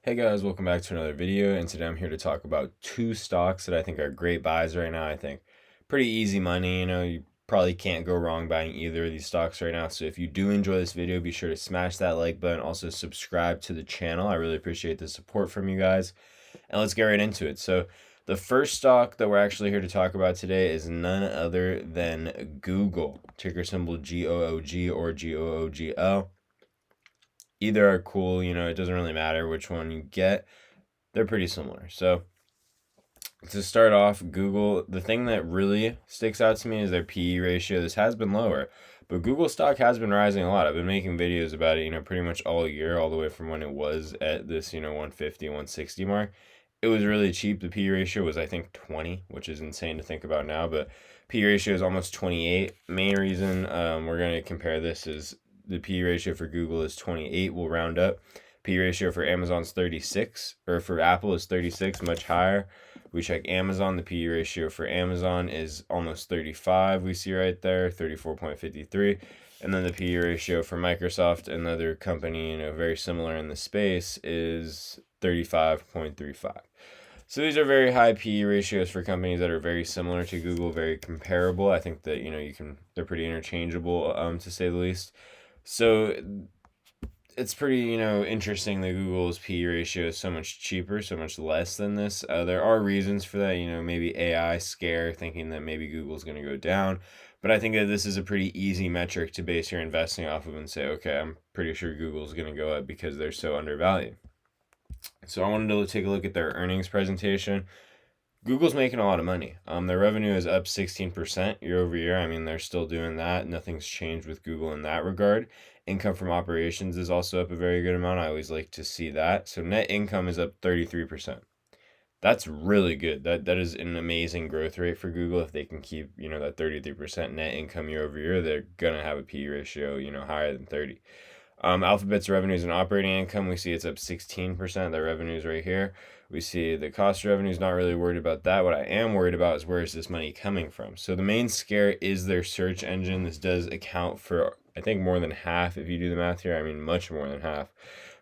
Hey guys, welcome back to another video, and today I'm here to talk about two stocks that I think are great buys right now. I think pretty easy money, you probably can't go wrong buying either of these stocks right now. So if you do enjoy this video, be sure to smash that like button, also subscribe to the channel. I really appreciate the support from you guys, and let's get right into it. So the first stock that we're actually here to talk about today is none other than Google, ticker symbol GOOG or GOOGL. Either are cool, it doesn't really matter which one you get. They're pretty similar. So to start off, Google, the thing that really sticks out to me is their PE ratio. This has been lower, but Google stock has been rising a lot. I've been making videos about it, pretty much all year, all the way from when it was at this, 150, 160 mark. It was really cheap. The PE ratio was, I think, 20, which is insane to think about now, but PE ratio is almost 28. Main reason we're going to compare this is the PE ratio for Google is 28. We'll round up. P ratio for Amazon's 36, or for Apple is 36, much higher. We check Amazon, the P ratio for Amazon is almost 35, we see right there, 34.53. And then the P ratio for Microsoft, another company, very similar in the space, is 35.35. So these are very high PE ratios for companies that are very similar to Google, very comparable. I think that, they're pretty interchangeable, to say the least. So it's pretty, interesting that Google's P ratio is so much cheaper, so much less than this. There are reasons for that, maybe AI scare, thinking that maybe Google's going to go down. But I think that this is a pretty easy metric to base your investing off of and say, okay, I'm pretty sure Google's going to go up because they're so undervalued. So I wanted to take a look at their earnings presentation. Google's making a lot of money. Their revenue is up 16% year over year. I mean, they're still doing that. Nothing's changed with Google in that regard. Income from operations is also up a very good amount. I always like to see that. So net income is up 33%. That's really good. That is an amazing growth rate for Google. If they can keep, that 33% net income year over year, they're gonna have a P ratio, higher than 30. Alphabet's revenues and operating income, we see it's up 16%. Their revenues right here. We see the cost of revenues, not really worried about that. What I am worried about is where is this money coming from? So the main scare is their search engine. This does account for, I think, more than half, if you do the math here. I mean, much more than half.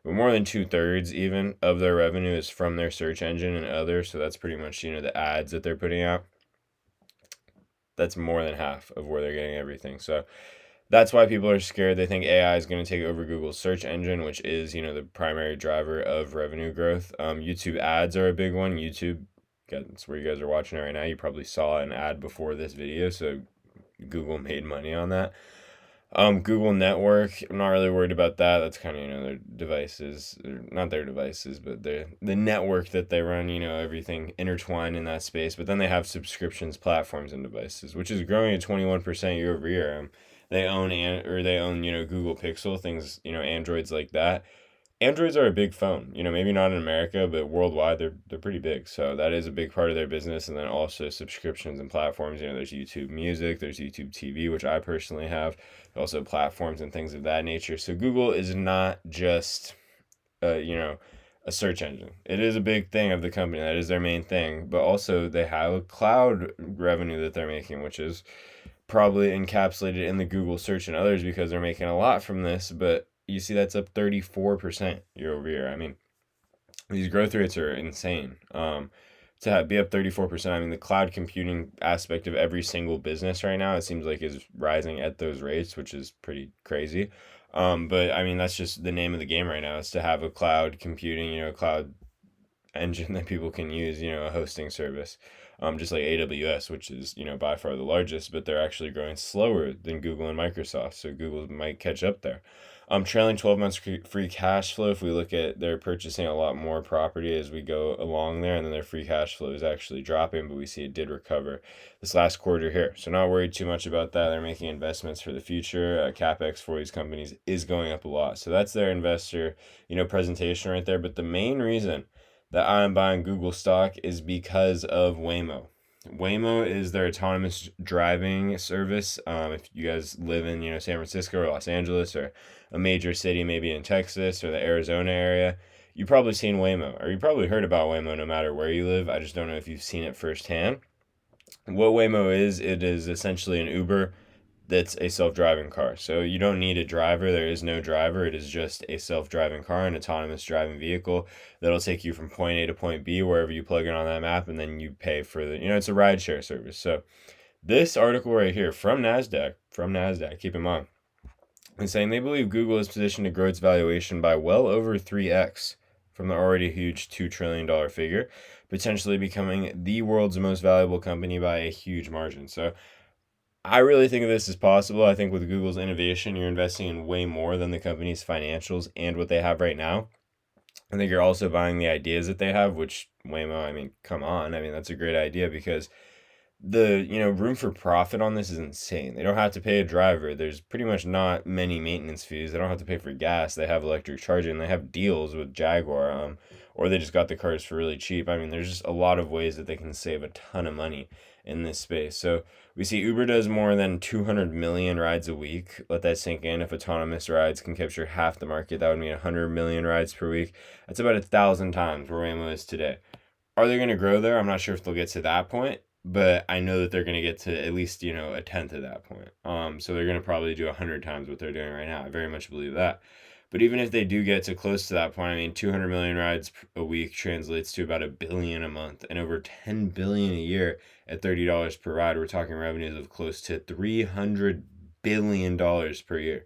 But more than 2/3 even of their revenue is from their search engine and others. So that's pretty much, the ads that they're putting out. That's more than half of where they're getting everything. So that's why people are scared. They think AI is going to take over Google's search engine, which is, the primary driver of revenue growth. YouTube ads are a big one. YouTube, that's where you guys are watching it right now. You probably saw an ad before this video, so Google made money on that. Google Network, I'm not really worried about that. That's kind of, their devices, not their devices, but the network that they run, everything intertwined in that space. But then they have subscriptions, platforms, and devices, which is growing at 21% year over year. They own, Google Pixel, things, Androids like that. Androids are a big phone, maybe not in America, but worldwide they're pretty big. So that is a big part of their business. And then also subscriptions and platforms. There's YouTube Music, there's YouTube TV, which I personally have. Also platforms and things of that nature. So Google is not just, a search engine. It is a big thing of the company. That is their main thing. But also they have a cloud revenue that they're making, which is probably encapsulated in the Google search and others because they're making a lot from this. But you see that's up 34% year over year. I mean, these growth rates are insane. Be up 34%, I mean, the cloud computing aspect of every single business right now, it seems like is rising at those rates, which is pretty crazy. But I mean, that's just the name of the game right now, is to have a cloud computing, cloud engine that people can use, a hosting service. Just like AWS, which is, by far the largest, but they're actually growing slower than Google and Microsoft. So Google might catch up there. Trailing 12 months free cash flow, if we look at, they're purchasing a lot more property as we go along there, and then their free cash flow is actually dropping, but we see it did recover this last quarter here. So not worried too much about that. They're making investments for the future. CapEx for these companies is going up a lot. So that's their investor, presentation right there. But the main reason that I'm buying Google stock is because of Waymo. Waymo is their autonomous driving service. If you guys live in, San Francisco or Los Angeles or a major city, maybe in Texas or the Arizona area, you've probably seen Waymo, or you probably heard about Waymo no matter where you live. I just don't know if you've seen it firsthand. What Waymo is, it is essentially an Uber that's a self-driving car. So you don't need a driver. There is no driver. It is just a self-driving car, an autonomous driving vehicle that'll take you from point A to point B wherever you plug in on that map, and then you pay for the, it's a rideshare service. So this article right here from Nasdaq, keep in mind, is saying they believe Google is positioned to grow its valuation by well over 3x from the already huge $2 trillion figure, potentially becoming the world's most valuable company by a huge margin. So I really think this is possible. I think with Google's innovation, you're investing in way more than the company's financials and what they have right now. I think you're also buying the ideas that they have, which Waymo, I mean, come on. I mean, that's a great idea because the room for profit on this is insane. They don't have to pay a driver. There's pretty much not many maintenance fees. They don't have to pay for gas. They have electric charging. They have deals with Jaguar, or they just got the cars for really cheap. I mean, there's just a lot of ways that they can save a ton of money in this space. So we see Uber does more than 200 million rides a week. Let that sink in. If autonomous rides can capture half the market, that would mean 100 million rides per week. That's about 1,000 times where Waymo is today. Are they going to grow there? I'm not sure if they'll get to that point, but I know that they're going to get to at least, a tenth of that point. So they're going to probably do 100 times what they're doing right now. I very much believe that. But even if they do get to close to that point, I mean, 200 million rides a week translates to about $1 billion a month and over $10 billion a year at $30 per ride. We're talking revenues of close to $300 billion per year.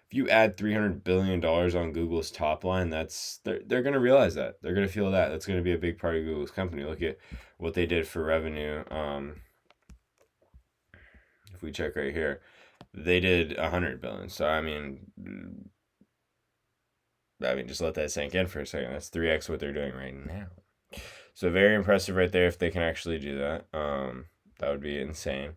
If you add $300 billion on Google's top line, they're going to realize that. They're going to feel that. That's going to be a big part of Google's company. Look at what they did for revenue. If we check right here, they did 100 billion. So just let that sink in for a second. That's 3x what they're doing right now. So very impressive right there if they can actually do that. That would be insane.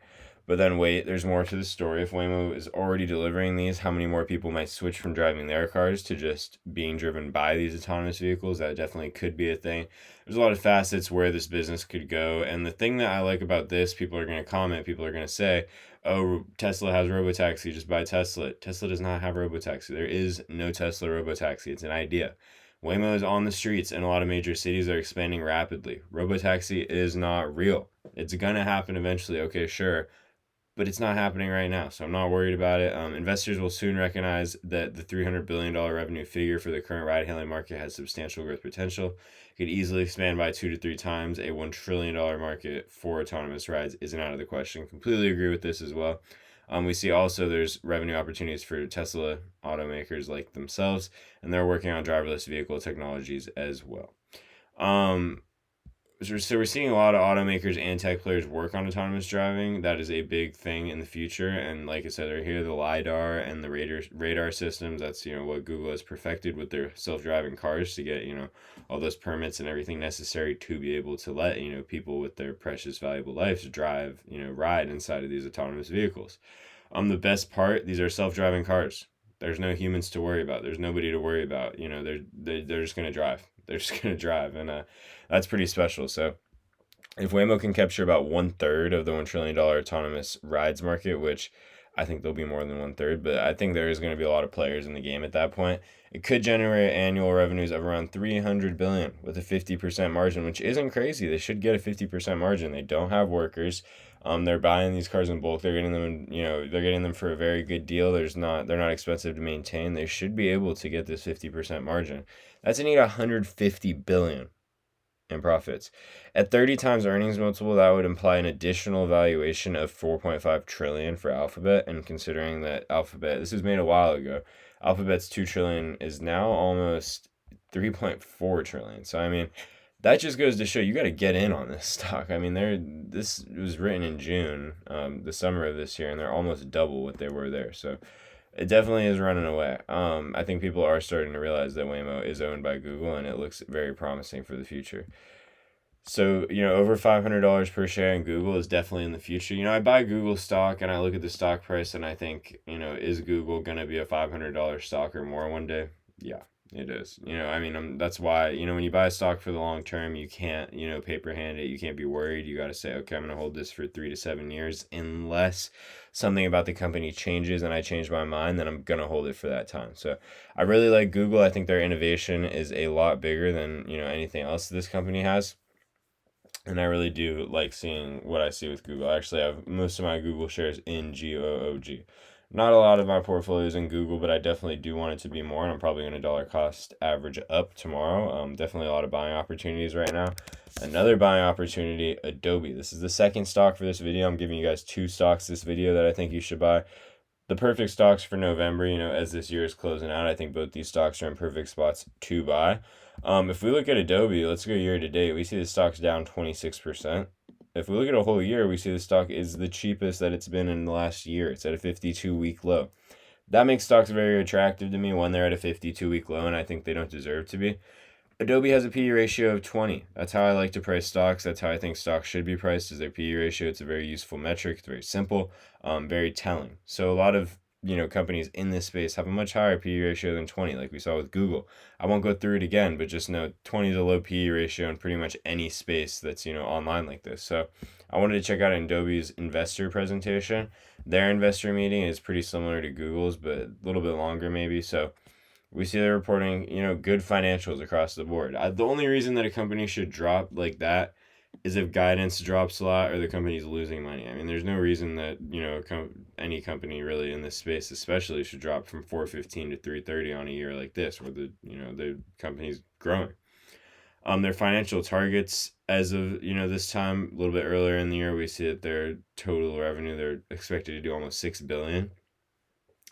But then wait, there's more to the story. If Waymo is already delivering these, how many more people might switch from driving their cars to just being driven by these autonomous vehicles? That definitely could be a thing. There's a lot of facets where this business could go. And the thing that I like about this, people are going to comment, people are going to say, oh, Tesla has robotaxi, just buy Tesla. Tesla does not have robotaxi. There is no Tesla robotaxi. It's an idea. Waymo is on the streets and a lot of major cities are expanding rapidly. Robotaxi is not real. It's going to happen eventually. Okay, sure. But it's not happening right now, so I'm not worried about it. Investors will soon recognize that the $300 billion revenue figure for the current ride-hailing market has substantial growth potential. It could easily expand by 2 to 3 times. A $1 trillion market for autonomous rides isn't out of the question. Completely agree with this as well. We see also there's revenue opportunities for Tesla automakers like themselves, and they're working on driverless vehicle technologies as well. So we're seeing a lot of automakers and tech players work on autonomous driving. That is a big thing in the future. And like I said right here, the LiDAR and the radar systems, that's, what Google has perfected with their self-driving cars to get, all those permits and everything necessary to be able to let, people with their precious, valuable lives drive, ride inside of these autonomous vehicles. The best part, these are self-driving cars. There's no humans to worry about. There's nobody to worry about. They're just going to drive. They're just going to drive. And that's pretty special. So if Waymo can capture about 1/3 of the $1 trillion autonomous rides market, which I think there'll be more than 1/3, but I think there is going to be a lot of players in the game at that point. It could generate annual revenues of around $300 billion with a 50% margin, which isn't crazy. They should get a 50% margin. They don't have workers. They're buying these cars in bulk. They're getting them, they're getting them for a very good deal. They're not expensive to maintain. They should be able to get this 50% margin. That's a neat $150 billion in profits. At 30 times earnings multiple, that would imply an additional valuation of 4.5 trillion for Alphabet. And considering that Alphabet, this was made a while ago, Alphabet's 2 trillion is now almost 3.4 trillion. So that just goes to show you got to get in on this stock. This was written in June, the summer of this year, and they're almost double what they were there. So it definitely is running away. I think people are starting to realize that Waymo is owned by Google, and it looks very promising for the future. So, over $500 per share in Google is definitely in the future. I buy Google stock and I look at the stock price and I think, is Google going to be a $500 stock or more one day? Yeah, it is. That's why, when you buy a stock for the long term, you can't, paper hand it. You can't be worried. You got to say, okay, I'm going to hold this for 3 to 7 years unless something about the company changes and I change my mind, then I'm going to hold it for that time. So I really like Google. I think their innovation is a lot bigger than, anything else this company has. And I really do like seeing what I see with Google. I actually have most of my Google shares in GOOG. Not a lot of my portfolio is in Google, but I definitely do want it to be more, and I'm probably going to dollar cost average up tomorrow. Definitely a lot of buying opportunities right now. Another buying opportunity, Adobe. This is the second stock for this video. I'm giving you guys two stocks this video that I think you should buy. The perfect stocks for November, as this year is closing out, I think both these stocks are in perfect spots to buy. If we look at Adobe, let's go year to date, we see the stock's down 26%. If we look at a whole year, we see the stock is the cheapest that it's been in the last year. It's at a 52-week low. That makes stocks very attractive to me when they're at a 52-week low, and I think they don't deserve to be. Adobe has a PE ratio of 20. That's how I like to price stocks. That's how I think stocks should be priced, is their PE ratio. It's a very useful metric. It's very simple, very telling. So a lot of companies in this space have a much higher PE ratio than 20, like we saw with Google. I won't go through it again, but just know 20 is a low PE ratio in pretty much any space that's online like this. So I wanted to check out Adobe's investor presentation. Their investor meeting is pretty similar to Google's, but a little bit longer maybe. So we see they're reporting, good financials across the board. The only reason that a company should drop like that is if guidance drops a lot or the company's losing money. I mean, there's no reason that any company really in this space, especially, should drop from 415 to 330 on a year like this, where the company's growing. Their financial targets as of this time a little bit earlier in the year, we see that their total revenue they're expected to do almost 6 billion.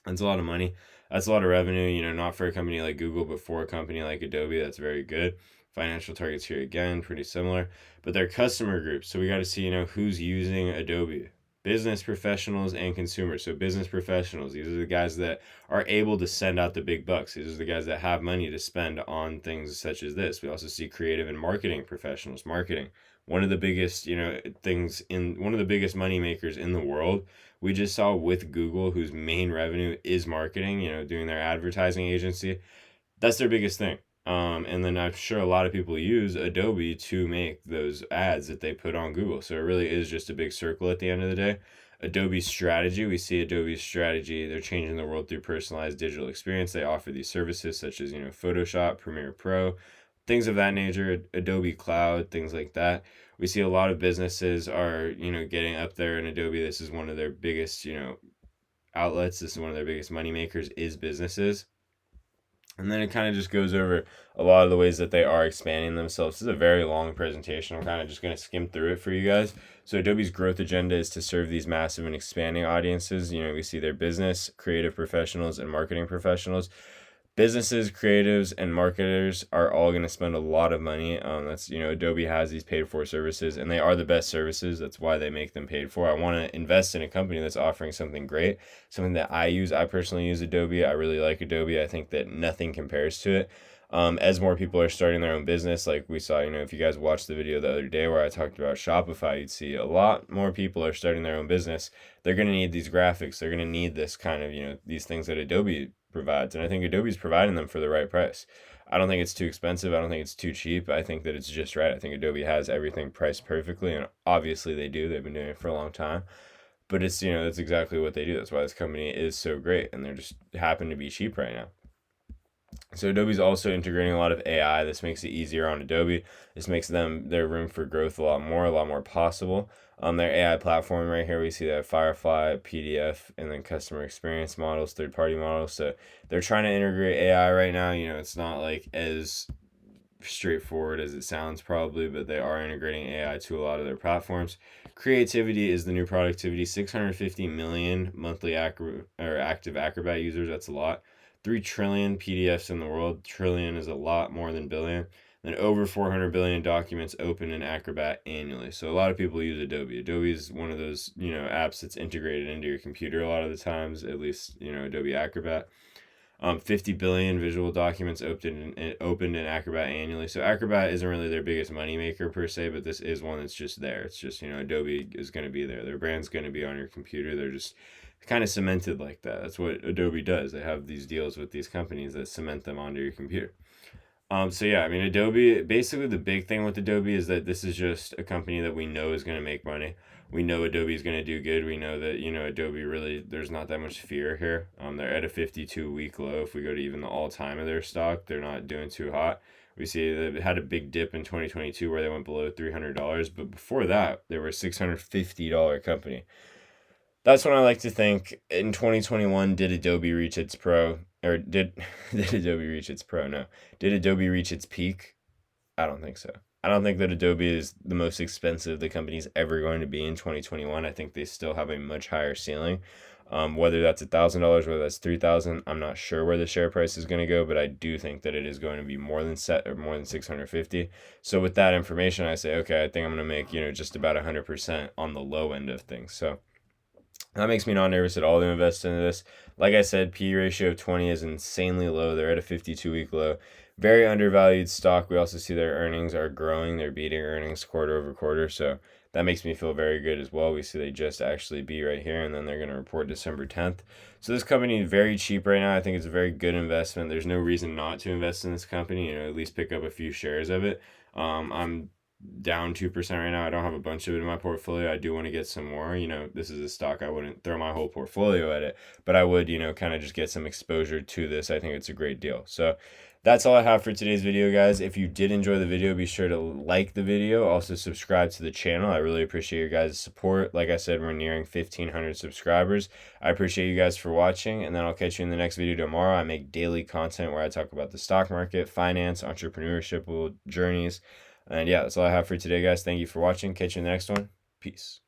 That's a lot of money. That's a lot of revenue, not for a company like Google, but for a company like Adobe, that's very good. Financial targets here again, pretty similar. But their customer groups. So we got to see, who's using Adobe. Business professionals and consumers. So business professionals, these are the guys that are able to send out the big bucks. These are the guys that have money to spend on things such as this. We also see creative and marketing professionals. Marketing, one of the biggest, things in one of the biggest money makers in the world. We just saw with Google, whose main revenue is marketing, doing their advertising agency. That's their biggest thing. And then I'm sure a lot of people use Adobe to make those ads that they put on Google. So it really is just a big circle at the end of the day. Adobe's strategy, we see Adobe's strategy, they're changing the world through personalized digital experience. They offer these services such as, Photoshop, Premiere Pro, things of that nature, Adobe Cloud, things like that. We see a lot of businesses are, getting up there in Adobe. This is one of their biggest, outlets. This is one of their biggest money makers is businesses. And then it kind of just goes over a lot of the ways that they are expanding themselves. This is a very long presentation. I'm kind of just going to skim through it for you guys. So Adobe's growth agenda is to serve these massive and expanding audiences. We see their business, creative professionals, and marketing professionals. Businesses, creatives, and marketers are all going to spend a lot of money. That's Adobe has these paid for services, and they are the best services. That's why they make them paid for. I want to invest in a company that's offering something great, something that I use. I personally use Adobe. I really like Adobe. I think that nothing compares to it. As more people are starting their own business, like we saw, if you guys watched the video the other day where I talked about Shopify, you'd see a lot more people are starting their own business. They're going to need these graphics. They're going to need this kind of, these things that Adobe provides. And I think Adobe's providing them for the right price. I don't think it's too expensive. I don't think it's too cheap. I think that it's just right. I think Adobe has everything priced perfectly. And obviously they do. They've been doing it for a long time. But it's, that's exactly what they do. That's why this company is so great. And they're just happen to be cheap right now. So Adobe's also integrating a lot of AI. This makes it easier on Adobe. This makes their room for growth a lot more possible. Their AI platform right here, we see that Firefly, PDF, and then customer experience models, third-party models. So they're trying to integrate AI right now. It's not like as straightforward as it sounds probably, but they are integrating AI to a lot of their platforms. Creativity is the new productivity. 650 million monthly active Acrobat users. That's a lot. 3 trillion PDFs in the world. Trillion is a lot more than billion. Then over 400 billion documents open in Acrobat annually. So a lot of people use Adobe. Adobe is one of those, apps that's integrated into your computer a lot of the times, at least, Adobe Acrobat. 50 billion visual documents opened in Acrobat annually. So Acrobat isn't really their biggest moneymaker per se, but this is one that's just there. It's just, Adobe is going to be there. Their brand's going to be on your computer. They're just kind of cemented like that. That's what Adobe does. They have these deals with these companies that cement them onto your computer. So yeah, I mean, Adobe, basically the big thing with Adobe is that this is just a company that we know is going to make money. We know Adobe is going to do good. We know that, Adobe really, there's not that much fear here. They're at a 52-week low. If we go to even the all-time of their stock, they're not doing too hot. We see that it had a big dip in 2022 where they went below $300, but before that, they were a $650 company. That's when I like to think in 2021, did Adobe reach its pro? Or did did Adobe reach its pro? No. Did Adobe reach its peak? I don't think so. I don't think that Adobe is the most expensive the company's ever going to be in 2021. I think they still have a much higher ceiling. Whether that's $1,000, whether that's 3,000, I'm not sure where the share price is going to go, but I do think that it is going to be more than set or more than 650. So with that information, I say, okay, I think I'm going to make just about 100% on the low end of things. So that makes me not nervous at all to invest into this. Like I said, P/E ratio of 20 is insanely low. They're at a 52-week low. Very undervalued stock. We also see their earnings are growing. They're beating earnings quarter over quarter. So that makes me feel very good as well. We see they just actually beat right here, and then they're going to report December 10th. So this company is very cheap right now. I think it's a very good investment. There's no reason not to invest in this company. At least pick up a few shares of it. I'm down 2% right now. I don't have a bunch of it in my portfolio. I do want to get some more. This is a stock I wouldn't throw my whole portfolio at it, but I would, kind of just get some exposure to this. I think it's a great deal. So that's all I have for today's video, guys. If you did enjoy the video, be sure to like the video. Also subscribe to the channel. I really appreciate your guys' support. Like I said, we're nearing 1,500 subscribers. I appreciate you guys for watching, and then I'll catch you in the next video tomorrow. I make daily content where I talk about the stock market, finance, entrepreneurship journeys. And yeah, that's all I have for today, guys. Thank you for watching. Catch you in the next one. Peace.